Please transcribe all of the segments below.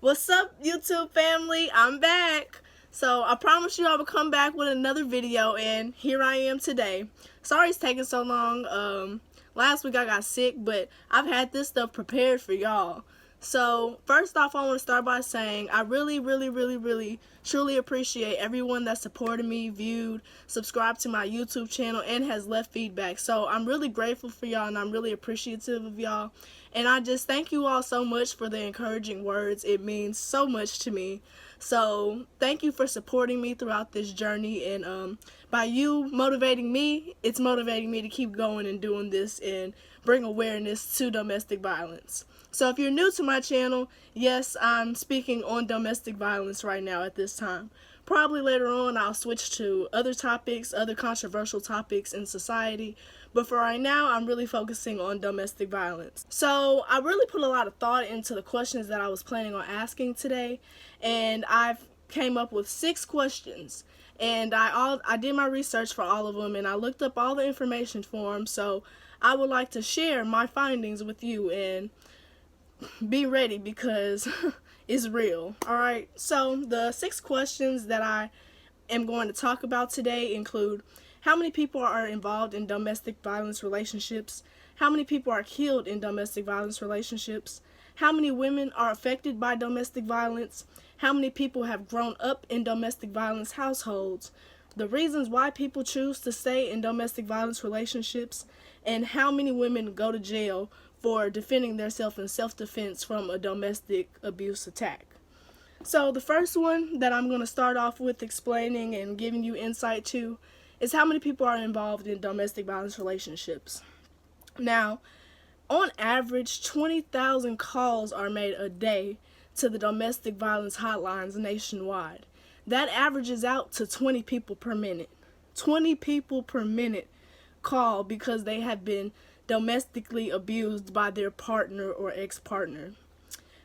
What's up, YouTube family? I'm back. So I promised you I would come back with another video, and here I am today. Sorry it's taking so long. Last week I got sick, but I've had this stuff prepared for y'all. So first off, I want to start by saying I really, truly appreciate everyone that supported me, viewed, subscribed to my YouTube channel, and has left feedback. So I'm really grateful for y'all, and I'm really appreciative of y'all. And I just thank you all so much for the encouraging words. It means so much to me. So thank you for supporting me throughout this journey, and by you motivating me, it's motivating me to keep going and doing this and bring awareness to domestic violence. So if you're new to my channel, yes, I'm speaking on domestic violence right now at this time. Probably later on I'll switch to other topics, other controversial topics in society, but for right now I'm really focusing on domestic violence. So I really put a lot of thought into the questions that I was planning on asking today, and I've came up with 6 questions. And I did my research for all of them, and I looked up all the information for them, so I would like to share my findings with you, and be ready because it's real. Alright, so the 6 questions that I am going to talk about today include: how many people are involved in domestic violence relationships? How many people are killed in domestic violence relationships? How many women are affected by domestic violence? How many people have grown up in domestic violence households? The reasons why people choose to stay in domestic violence relationships, and how many women go to jail for defending themselves in self-defense from a domestic abuse attack. So the first one that I'm going to start off with explaining and giving you insight to is how many people are involved in domestic violence relationships. Now, on average, 20,000 calls are made a day to the domestic violence hotlines nationwide. That averages out to 20 people per minute. 20 people per minute call because they have been domestically abused by their partner or ex-partner.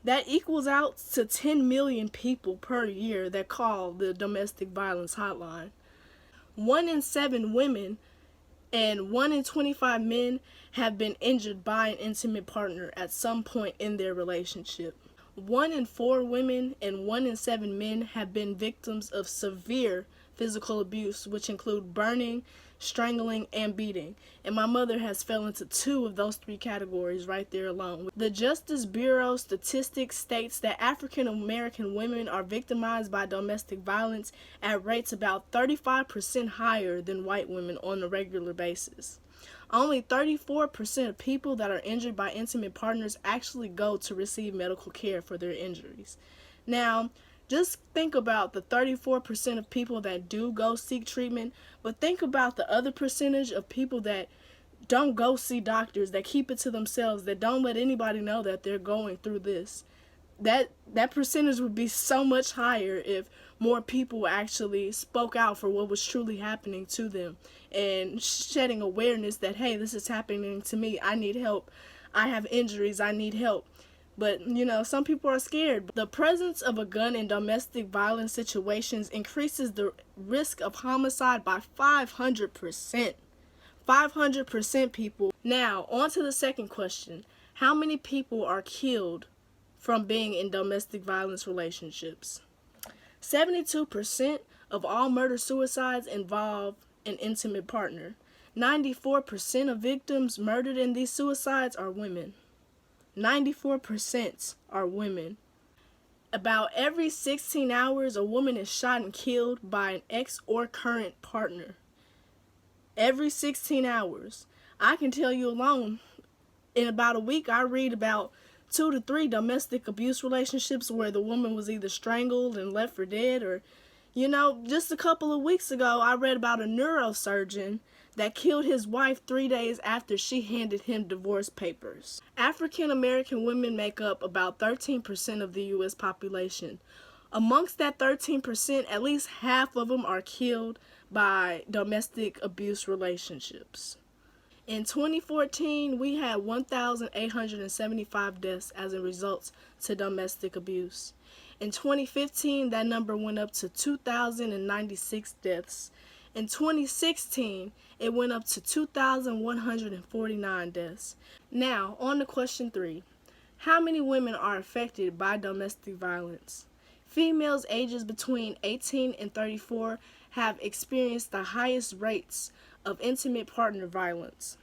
That equals out to 10 million people per year that call the domestic violence hotline. 1 in 7 women and 1 in 25 men have been injured by an intimate partner at some point in their relationship. 1 in 4 women and 1 in 7 men have been victims of severe physical abuse, which include burning, strangling, and beating. And my mother has fell into 2 of those 3 categories right there alone. The Justice Bureau statistics states that African American women are victimized by domestic violence at rates about 35% higher than white women on a regular basis. Only 34% of people that are injured by intimate partners actually go to receive medical care for their injuries. Now, just think about the 34% of people that do go seek treatment, but think about the other percentage of people that don't go see doctors, that keep it to themselves, that don't let anybody know that they're going through this. That percentage would be so much higher if more people actually spoke out for what was truly happening to them and shedding awareness that, hey, this is happening to me, I need help, I have injuries, I need help. But, some people are scared. The presence of a gun in domestic violence situations increases the risk of homicide by 500%. 500%, people. Now, on to the second question. How many people are killed from being in domestic violence relationships? 72% of all murder-suicides involve an intimate partner. 94% of victims murdered in these suicides are women. 94% are women. About every 16 hours, a woman is shot and killed by an ex or current partner. Every 16 hours. I can tell you alone, in about a week, I read about 2 to 3 domestic abuse relationships where the woman was either strangled and left for dead, or, just a couple of weeks ago, I read about a neurosurgeon that killed his wife 3 days after she handed him divorce papers. African American women make up about 13% of the U.S. population. Amongst that 13%, at least half of them are killed by domestic abuse relationships. In 2014, we had 1,875 deaths as a result to domestic abuse. In 2015, that number went up to 2,096 deaths. In 2016, it went up to 2,149 deaths. Now, on to question 3. How many women are affected by domestic violence? Females ages between 18 and 34 have experienced the highest rates of intimate partner violence.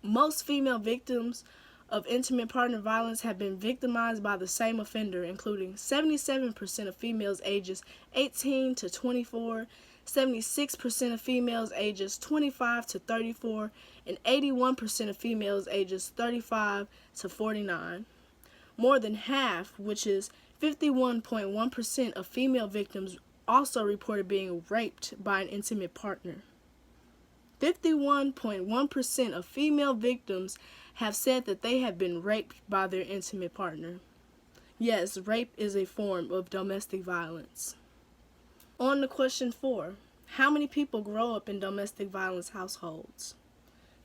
Most female victims of intimate partner violence have been victimized by the same offender, including 77% of females ages 18 to 24, 76% of females ages 25 to 34, and 81% of females ages 35 to 49. More than half, which is 51.1% of female victims, also reported being raped by an intimate partner. 51.1% of female victims have said that they have been raped by their intimate partner. Yes, rape is a form of domestic violence. On to question 4. How many people grow up in domestic violence households?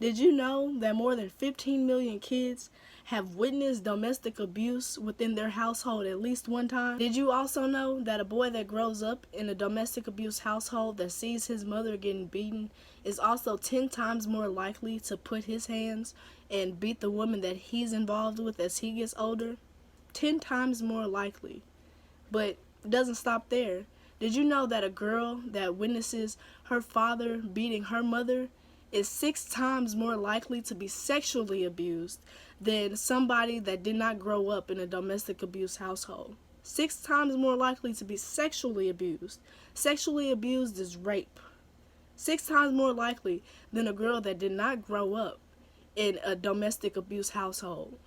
Did you know that more than 15 million kids have witnessed domestic abuse within their household at least one time? Did you also know that a boy that grows up in a domestic abuse household that sees his mother getting beaten is also 10 times more likely to put his hands and beat the woman that he's involved with as he gets older? 10 times more likely. But it doesn't stop there. Did you know that a girl that witnesses her father beating her mother is 6 times more likely to be sexually abused than somebody that did not grow up in a domestic abuse household? 6 times more likely to be sexually abused. Sexually abused is rape. 6 times more likely than a girl that did not grow up in a domestic abuse household.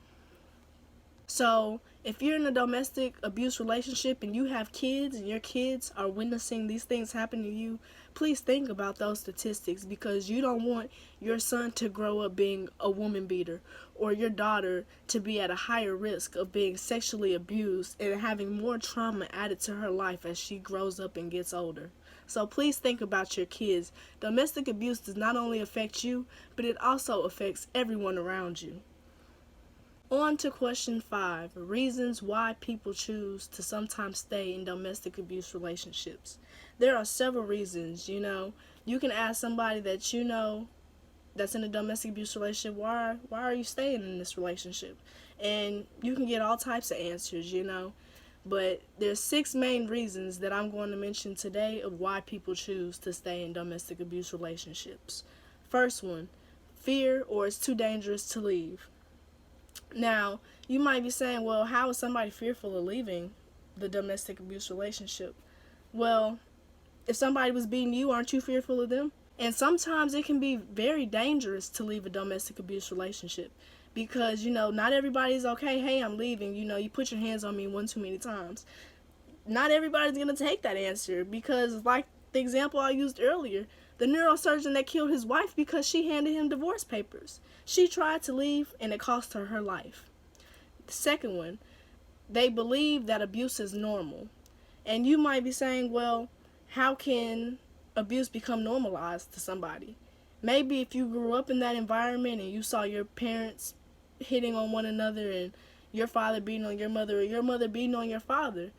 So, if you're in a domestic abuse relationship and you have kids and your kids are witnessing these things happen to you, please think about those statistics, because you don't want your son to grow up being a woman beater or your daughter to be at a higher risk of being sexually abused and having more trauma added to her life as she grows up and gets older. So please think about your kids. Domestic abuse does not only affect you, but it also affects everyone around you. On to question 5, reasons why people choose to sometimes stay in domestic abuse relationships. There are several reasons, You can ask somebody that you know that's in a domestic abuse relationship, why are you staying in this relationship? And you can get all types of answers, But there's 6 main reasons that I'm going to mention today of why people choose to stay in domestic abuse relationships. First one, fear or it's too dangerous to leave. Now, you might be saying, well, how is somebody fearful of leaving the domestic abuse relationship? Well, if somebody was beating you, aren't you fearful of them? And sometimes it can be very dangerous to leave a domestic abuse relationship because, not everybody's okay, hey, I'm leaving, you put your hands on me one too many times. Not everybody's going to take that answer because, like the example I used earlier, the neurosurgeon that killed his wife because she handed him divorce papers. She tried to leave and it cost her her life. The second one, they believe that abuse is normal. And you might be saying, well, how can abuse become normalized to somebody? Maybe if you grew up in that environment and you saw your parents hitting on one another and your father beating on your mother or your mother beating on your father,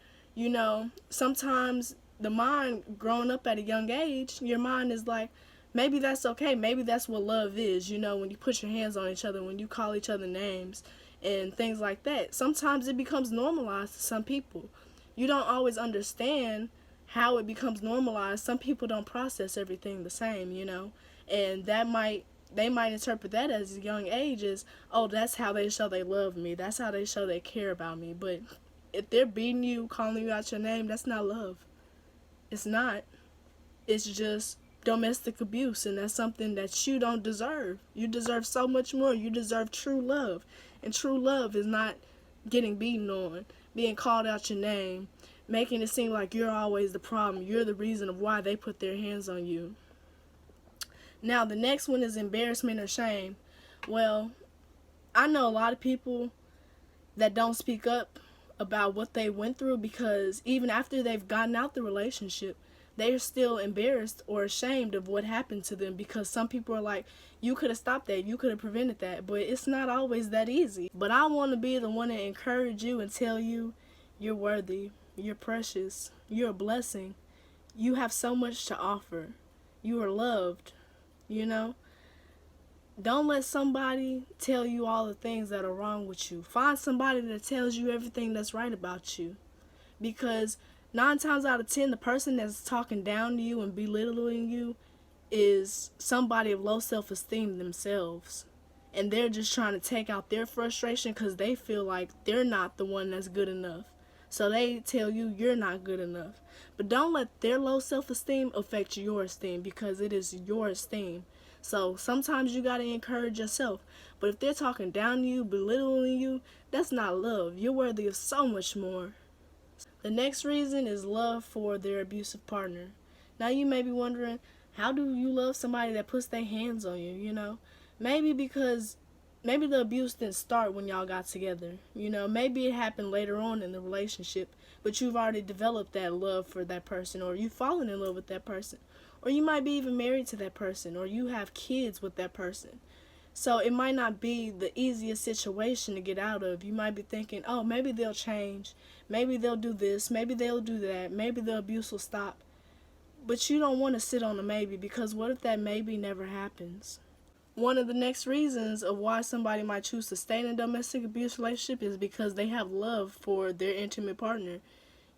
sometimes the mind growing up at a young age, your mind is like, maybe that's okay. Maybe that's what love is, when you put your hands on each other, when you call each other names and things like that. Sometimes it becomes normalized to some people. You don't always understand how it becomes normalized. Some people don't process everything the same, and they might interpret that as a young age as, oh, that's how they show they love me. That's how they show they care about me. But if they're beating you, calling you out your name, that's not love. It's not. It's just domestic abuse, and that's something that you don't deserve. You deserve so much more. You deserve true love, and true love is not getting beaten on, being called out your name, making it seem like you're always the problem. You're the reason of why they put their hands on you. Now, the next one is embarrassment or shame. Well, I know a lot of people that don't speak up about what they went through because even after they've gotten out the relationship, they're still embarrassed or ashamed of what happened to them because some people are like, you could have stopped that, you could have prevented that, but it's not always that easy. But I want to be the one to encourage you and tell you you're worthy, you're precious, you're a blessing, you have so much to offer, you are loved, Don't let somebody tell you all the things that are wrong with you. Find somebody that tells you everything that's right about you. Because 9 times out of 10, the person that's talking down to you and belittling you is somebody of low self-esteem themselves. And they're just trying to take out their frustration because they feel like they're not the one that's good enough. So they tell you you're not good enough. But don't let their low self-esteem affect your esteem, because it is your esteem. So sometimes you gotta encourage yourself. But if they're talking down to you, belittling you, that's not love. You're worthy of so much more. The next reason is love for their abusive partner. Now you may be wondering, how do you love somebody that puts their hands on you, you know? Maybe because maybe the abuse didn't start when y'all got together. You know, maybe it happened later on in the relationship, but you've already developed that love for that person, or you've fallen in love with that person. Or you might be even married to that person, or you have kids with that person. So it might not be the easiest situation to get out of. You might be thinking, oh, maybe they'll change. Maybe they'll do this. Maybe they'll do that. Maybe the abuse will stop. But you don't want to sit on a maybe, because what if that maybe never happens? One of the next reasons of why somebody might choose to stay in a domestic abuse relationship is because they have love for their intimate partner.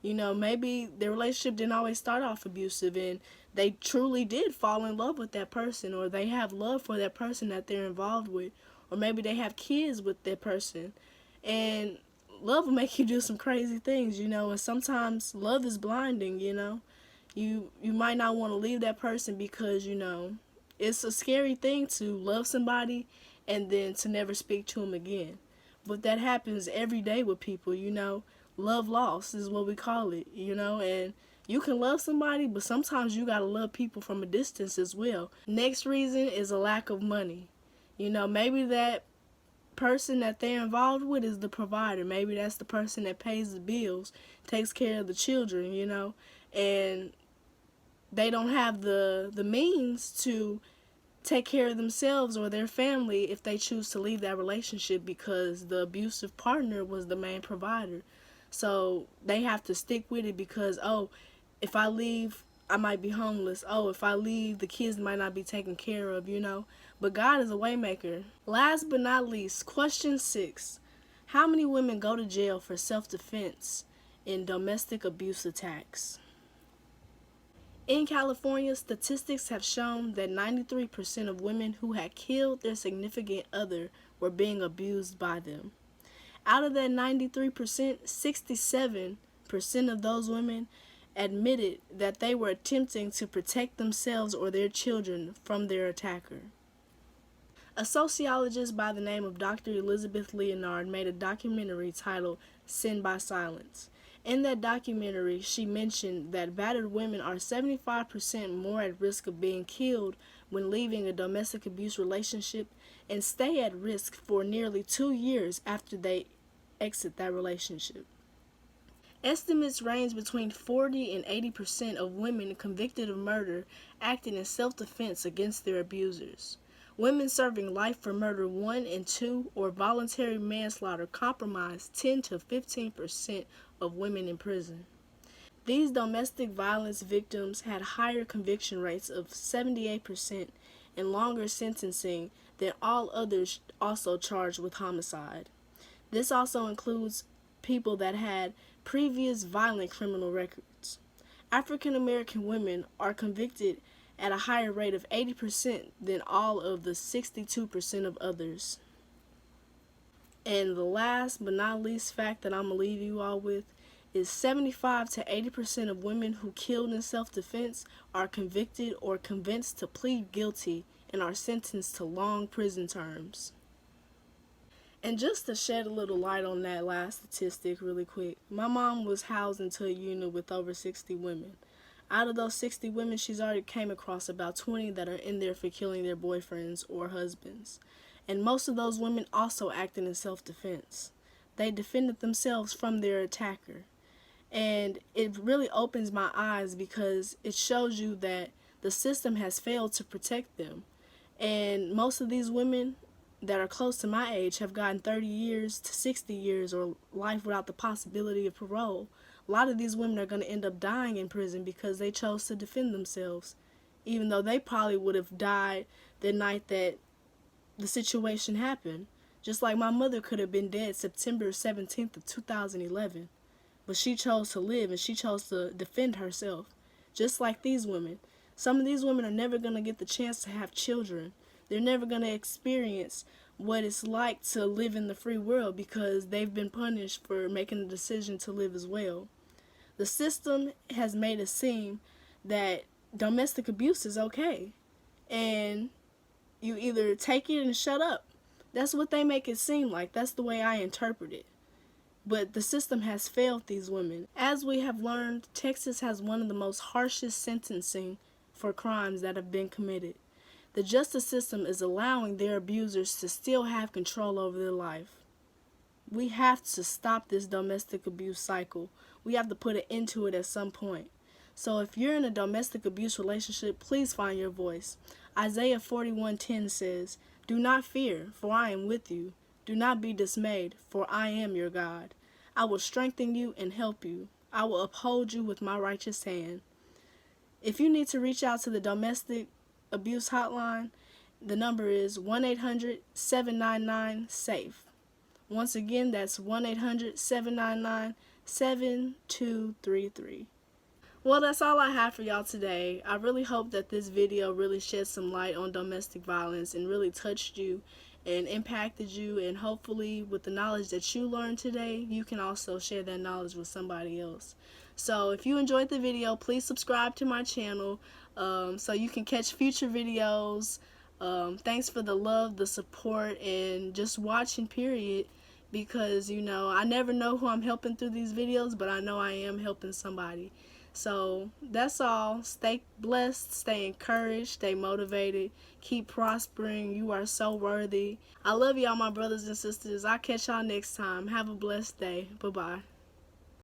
You know, maybe their relationship didn't always start off abusive and they truly did fall in love with that person, or they have love for that person that they're involved with, or maybe they have kids with that person. And love will make you do some crazy things, you know, and sometimes love is blinding, you know. You might not want to leave that person because, you know, it's a scary thing to love somebody and then to never speak to them again. But that happens every day with people, you know. Love lost is what we call it, you know, and you can love somebody, but sometimes you gotta love people from a distance as well. Next reason is a lack of money. You know, maybe that person that they're involved with is the provider. Maybe that's the person that pays the bills, takes care of the children, you know, and they don't have the means to take care of themselves or their family if they choose to leave that relationship because the abusive partner was the main provider. So they have to stick with it because, oh, if I leave, I might be homeless. Oh, if I leave, the kids might not be taken care of, you know. But God is a waymaker. Last but not least, question 6. How many women go to jail for self-defense in domestic abuse attacks? In California, statistics have shown that 93% of women who had killed their significant other were being abused by them. Out of that 93%, 67% of those women admitted that they were attempting to protect themselves or their children from their attacker. A sociologist by the name of Dr. Elizabeth Leonard made a documentary titled Sin by Silence. In that documentary, she mentioned that battered women are 75% more at risk of being killed when leaving a domestic abuse relationship and stay at risk for nearly 2 years after they exit that relationship. Estimates range between 40 and 80% of women convicted of murder acted in self-defense against their abusers. Women serving life for murder 1 and 2 or voluntary manslaughter comprise 10 to 15% of women in prison. These domestic violence victims had higher conviction rates of 78% and longer sentencing than all others also charged with homicide. This also includes people that had previous violent criminal records. African American women are convicted at a higher rate of 80% than all of the 62% of others. And the last but not least fact that I'm going to leave you all with is 75 to 80% of women who killed in self-defense are convicted or convinced to plead guilty and are sentenced to long prison terms. And just to shed a little light on that last statistic really quick, my mom was housed into a unit with over 60 women. Out of those 60 women, she's already came across about 20 that are in there for killing their boyfriends or husbands. And most of those women also acted in self-defense. They defended themselves from their attacker. And it really opens my eyes because it shows you that the system has failed to protect them. And most of these women that are close to my age have gotten 30 years to 60 years or life without the possibility of parole. A lot of these women are going to end up dying in prison because they chose to defend themselves, even though they probably would have died the night that, the situation happened. Just like my mother could have been dead September 17th of 2011. But she chose to live and she chose to defend herself. Just like these women. Some of these women are never going to get the chance to have children. They're never going to experience what it's like to live in the free world because they've been punished for making the decision to live as well. The system has made it seem that domestic abuse is okay. And you either take it and shut up. That's what they make it seem like. That's the way I interpret it. But the system has failed these women. As we have learned, Texas has one of the most harshest sentencing for crimes that have been committed. The justice system is allowing their abusers to still have control over their life. We have to stop this domestic abuse cycle. We have to put an end to it at some point. So if you're in a domestic abuse relationship, please find your voice. Isaiah 41:10 says, "Do not fear, for I am with you. Do not be dismayed, for I am your God. I will strengthen you and help you. I will uphold you with my righteous hand." If you need to reach out to the domestic abuse hotline, the number is 1-800-799-SAFE. Once again, that's 1-800-799-7233. Well, that's all I have for y'all today. I really hope that this video really shed some light on domestic violence and really touched you and impacted you, and hopefully with the knowledge that you learned today, you can also share that knowledge with somebody else. So if you enjoyed the video, please subscribe to my channel so you can catch future videos. Thanks for the love, the support, and just watching, period, because, you know, I never know who I'm helping through these videos, but I know I am helping somebody. So that's all. Stay blessed, stay encouraged, stay motivated, keep prospering. You are so worthy. I love y'all, my brothers and sisters. I'll catch y'all next time. Have a blessed day. Bye-bye.